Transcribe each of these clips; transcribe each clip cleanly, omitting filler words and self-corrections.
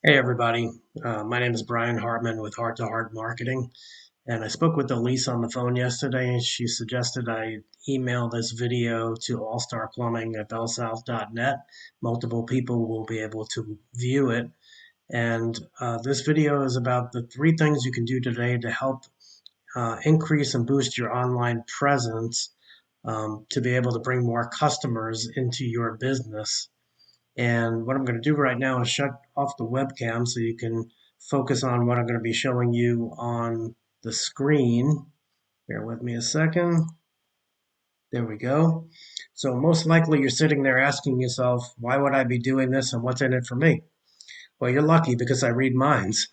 Hey everybody, my name is Brian Hartman with Heart to Heart Marketing, and I spoke with Elise on the phone yesterday, and she suggested I email this video to allstarplumbing at bellsouth.net. Multiple people will be able to view it, and this video is about the three things you can do today to help increase and boost your online presence to be able to bring more customers into your business. And what I'm going to do right now is shut off the webcam so you can focus on what I'm going to be showing you on the screen. Bear with me a second. There we go. So most likely you're sitting there asking yourself, why would I be doing this and what's in it for me? Well, you're lucky because I read minds.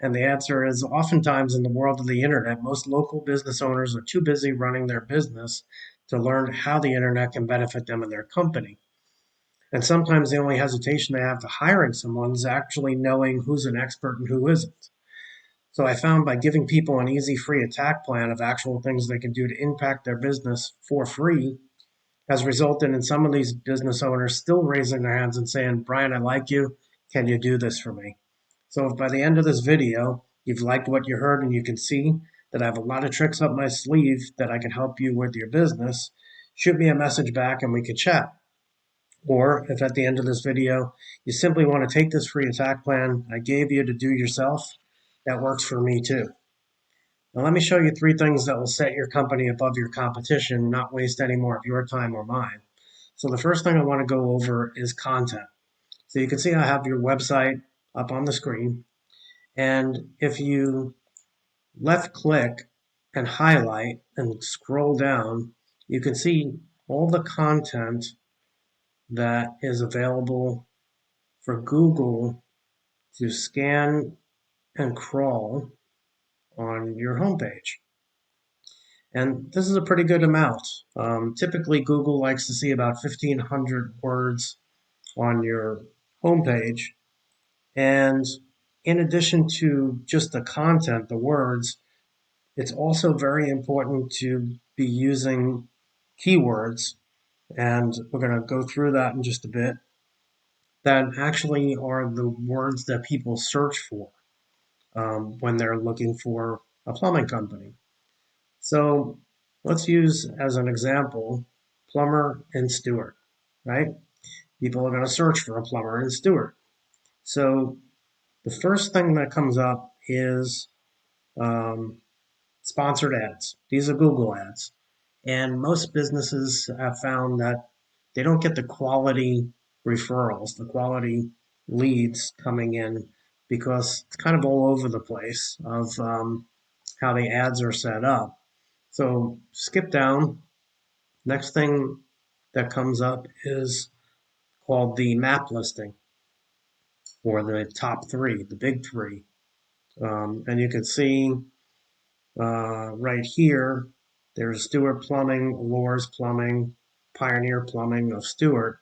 And the answer is oftentimes in the world of the internet, most local business owners are too busy running their business to learn how the internet can benefit them and their company. And sometimes the only hesitation they have to hiring someone is actually knowing who's an expert and who isn't. So I found by giving people an easy free attack plan of actual things they can do to impact their business for free has resulted in some of these business owners still raising their hands and saying, Brian, I like you. Can you do this for me? So if by the end of this video, you've liked what you heard and you can see that I have a lot of tricks up my sleeve that I can help you with your business, shoot me a message back and we could chat. Or if at the end of this video, you simply want to take this free attack plan I gave you to do yourself, that works for me too. Now let me show you three things that will set your company above your competition, not waste any more of your time or mine. So the first thing I want to go over is content. So you can see I have your website up on the screen. And if you left click and highlight and scroll down, you can see all the content that is available for Google to scan and crawl on your homepage. And this is a pretty good amount. Typically, Google likes to see about 1,500 words on your homepage. And in addition to just the content, the words, it's also very important to be using keywords. And we're going to go through that in just a bit. That actually are the words that people search for when they're looking for a plumbing company. So let's use as an example plumber and steward, right? People are going to search for a plumber and steward. So the first thing that comes up is um, sponsored ads. These are Google ads. And most businesses have found that they don't get the quality referrals, the quality leads coming in because it's kind of all over the place of how the ads are set up. So skip down. Next thing that comes up is called the map listing or the top three, the big three. And you can see right here, there's Stewart Plumbing, Lore's Plumbing, Pioneer Plumbing of Stewart,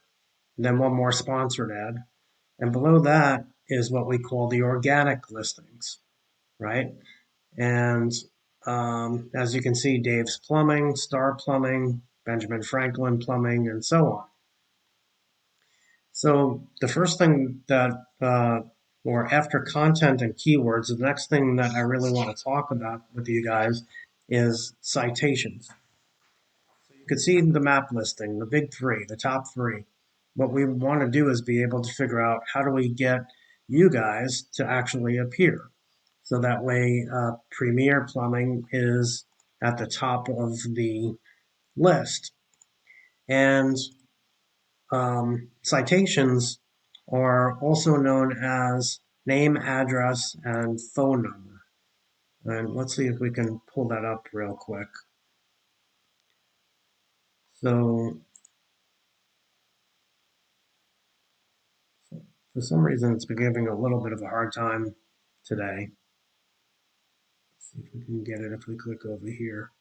and then one more sponsored ad. And below that is what we call the organic listings, right? And as you can see, Dave's Plumbing, Star Plumbing, Benjamin Franklin Plumbing, and so on. So the first thing that, or after content and keywords, the next thing that I really want to talk about with you guys is citations. So you can see the map listing, the big three, the top three. What we want to do is be able to figure out how do we get you guys to actually appear. So that way, Premier Plumbing is at the top of the list. And citations are also known as name, address, and phone number. And let's see if we can pull that up real quick. So for some reason, it's been giving a little bit of a hard time today. Let's see if we can get it if we click over here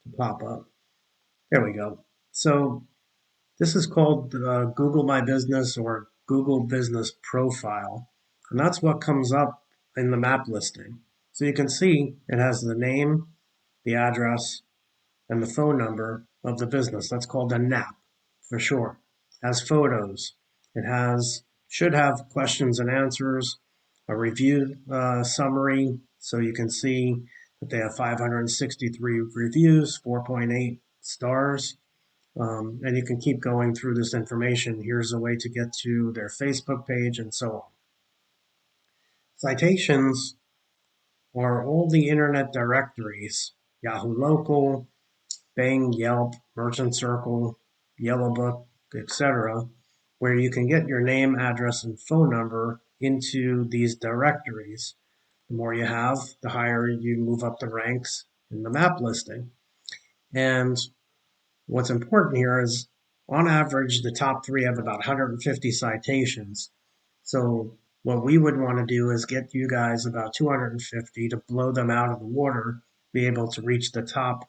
to pop up. There we go. So this is called Google My Business or Google Business Profile. And that's what comes up in the map listing. So you can see it has the name, the address, and the phone number of the business. That's called a NAP for short. It has photos. It has should have questions and answers, a review summary, so you can see that they have 563 reviews, 4.8 stars, and you can keep going through this information. Here's a way to get to their Facebook page and so on. Citations are all the internet directories, Yahoo Local, Bing, Yelp, Merchant Circle, Yellow Book, etc., where you can get your name, address, and phone number into these directories. The more you have, the higher you move up the ranks in the map listing. And what's important here is, on average, the top three have about 150 citations. So what we would want to do is get you guys about 250 to blow them out of the water, be able to reach the top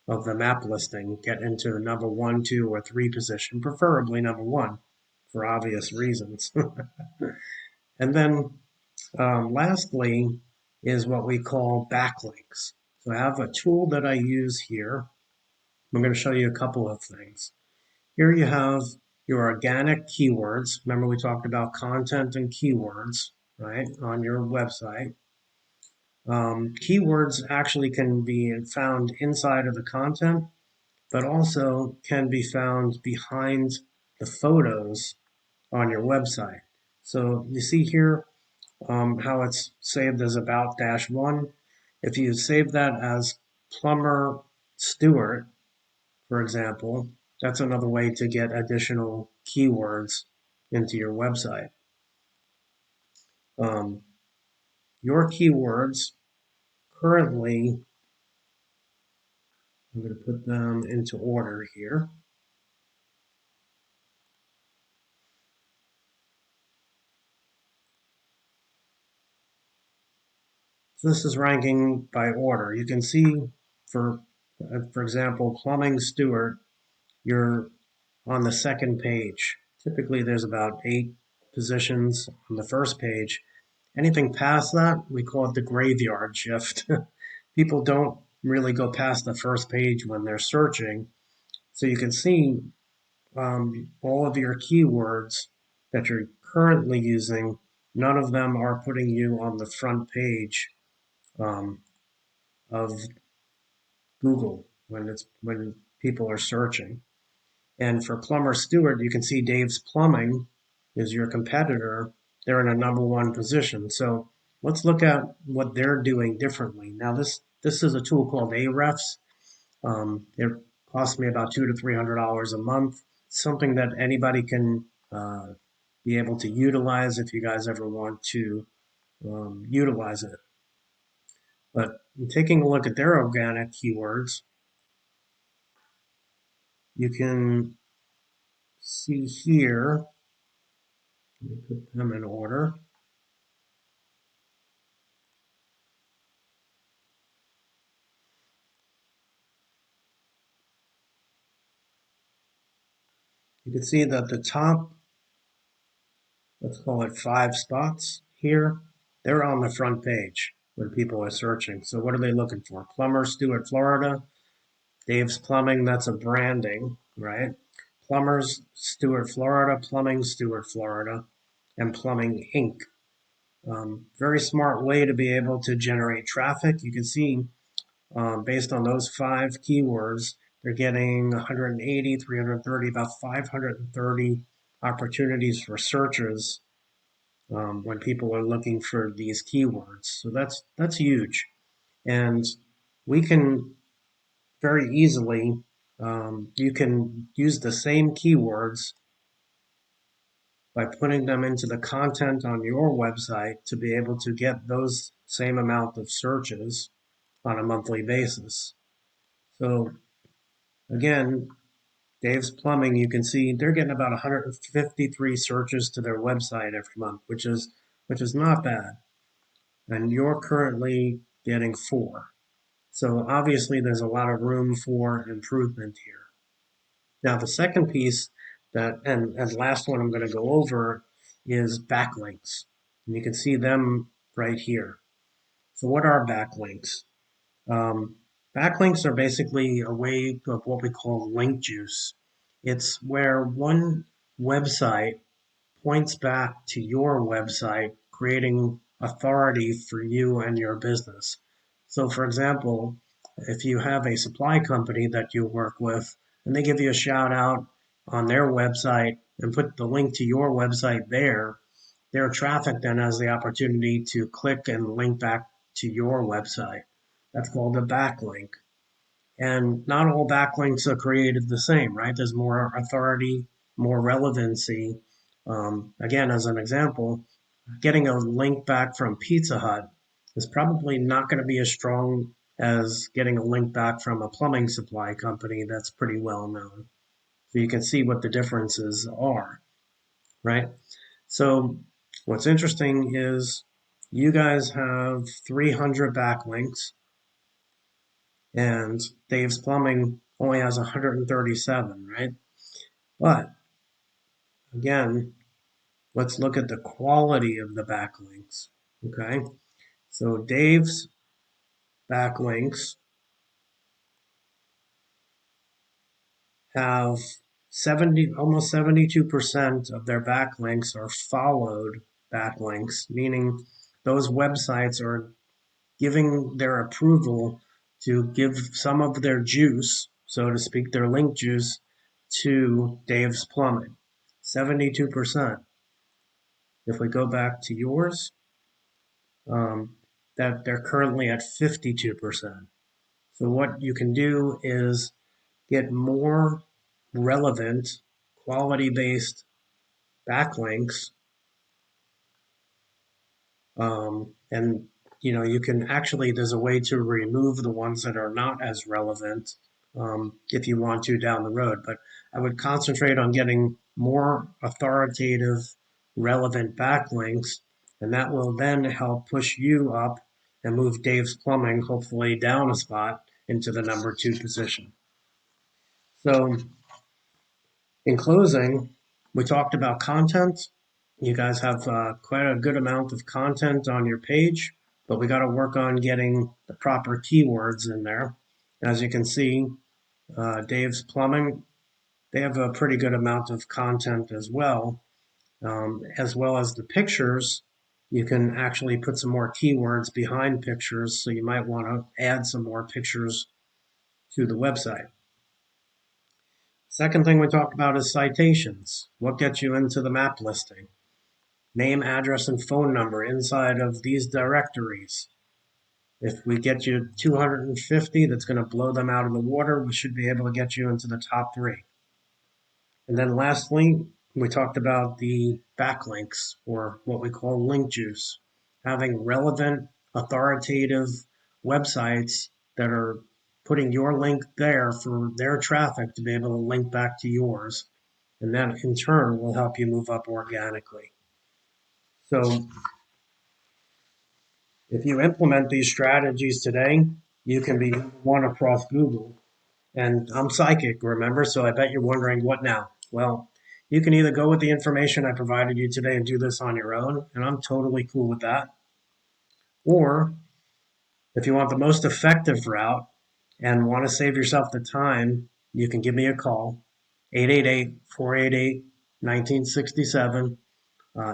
of the map listing, get into the number 1, 2, or 3 position, preferably number 1 for obvious reasons. And then lastly is what we call backlinks. So I have a tool that I use here. I'm going to show you a couple of things. Here you have your organic keywords. Remember we talked about content and keywords, right, on your website. Keywords actually can be found inside of the content, but also can be found behind the photos on your website. So you see here how it's saved as about -1. If you save that as plumber Stewart, for example, that's another way to get additional keywords into your website. Your keywords currently, I'm going to put them into order here. So this is ranking by order. You can see, for example, plumbing Stewart, you're on the second page. Typically there's about 8 positions on the first page. Anything past that, we call it the graveyard shift. People don't really go past the first page when they're searching. So you can see all of your keywords that you're currently using, none of them are putting you on the front page um, of Google when people are searching. And for plumber Stewart, you can see Dave's Plumbing is your competitor. They're in a number 1 position. So let's look at what they're doing differently. Now this is a tool called Ahrefs. It costs me about $200 to $300 a month. Something that anybody can be able to utilize if you guys ever want to utilize it. But taking a look at their organic keywords, you can see here, let me put them in order. You can see that the top, let's call it 5 spots here, they're on the front page when people are searching. So what are they looking for? Plumber Stewart, Florida. Dave's Plumbing, that's a branding, right? Plumbers Stewart, Florida, Plumbing Stewart, Florida, and Plumbing Inc. Very smart way to be able to generate traffic. You can see based on those 5 keywords, they're getting 180, 330, about 530 opportunities for searches when people are looking for these keywords. So that's huge. And we can very easily, you can use the same keywords by putting them into the content on your website to be able to get those same amount of searches on a monthly basis. So again, Dave's Plumbing, you can see they're getting about 153 searches to their website every month, which is not bad. And you're currently getting 4. So obviously there's a lot of room for improvement here. Now the second piece and last one I'm going to go over is backlinks. And you can see them right here. So what are backlinks? Backlinks are basically a way of what we call link juice. It's where one website points back to your website, creating authority for you and your business. So, for example, if you have a supply company that you work with and they give you a shout out on their website and put the link to your website there, their traffic then has the opportunity to click and link back to your website. That's called a backlink. And not all backlinks are created the same, right? There's more authority, more relevancy. Again, as an example, getting a link back from Pizza Hut is probably not going to be as strong as getting a link back from a plumbing supply company that's pretty well known. So you can see what the differences are, right? So what's interesting is you guys have 300 backlinks and Dave's Plumbing only has 137, right? But again, let's look at the quality of the backlinks, okay? So Dave's backlinks have 70, almost 72% of their backlinks are followed backlinks, meaning those websites are giving their approval to give some of their juice, so to speak, their link juice to Dave's Plumbing. 72%. If we go back to yours, that they're currently at 52%. So what you can do is get more relevant, quality-based backlinks, and you can actually, there's a way to remove the ones that are not as relevant if you want to down the road. But I would concentrate on getting more authoritative, relevant backlinks, and that will then help push you up and move Dave's Plumbing hopefully down a spot into the number 2 position. So in closing, we talked about content. You guys have quite a good amount of content on your page, but we got to work on getting the proper keywords in there. As you can see, Dave's Plumbing, they have a pretty good amount of content as well as the pictures. You can actually put some more keywords behind pictures, so you might want to add some more pictures to the website. Second thing we talked about is citations. What gets you into the map listing? Name, address, and phone number inside of these directories. If we get you 250, that's going to blow them out of the water. We should be able to get you into the top 3. And then lastly, we talked about the backlinks, or what we call link juice. Having relevant, authoritative websites that are putting your link there for their traffic to be able to link back to yours. And that in turn will help you move up organically. So if you implement these strategies today, you can be one across Google. And I'm psychic, remember? So I bet you're wondering, what now? Well, you can either go with the information I provided you today and do this on your own, and I'm totally cool with that. Or if you want the most effective route and want to save yourself the time, you can give me a call, 888-488-1967.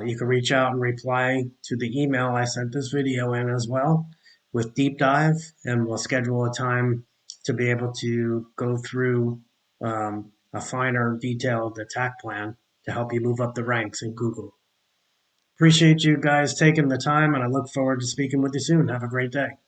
You can reach out and reply to the email I sent this video in as well with deep dive, and we'll schedule a time to be able to go through a finer detailed attack plan to help you move up the ranks in Google. Appreciate you guys taking the time, and I look forward to speaking with you soon. Have a great day.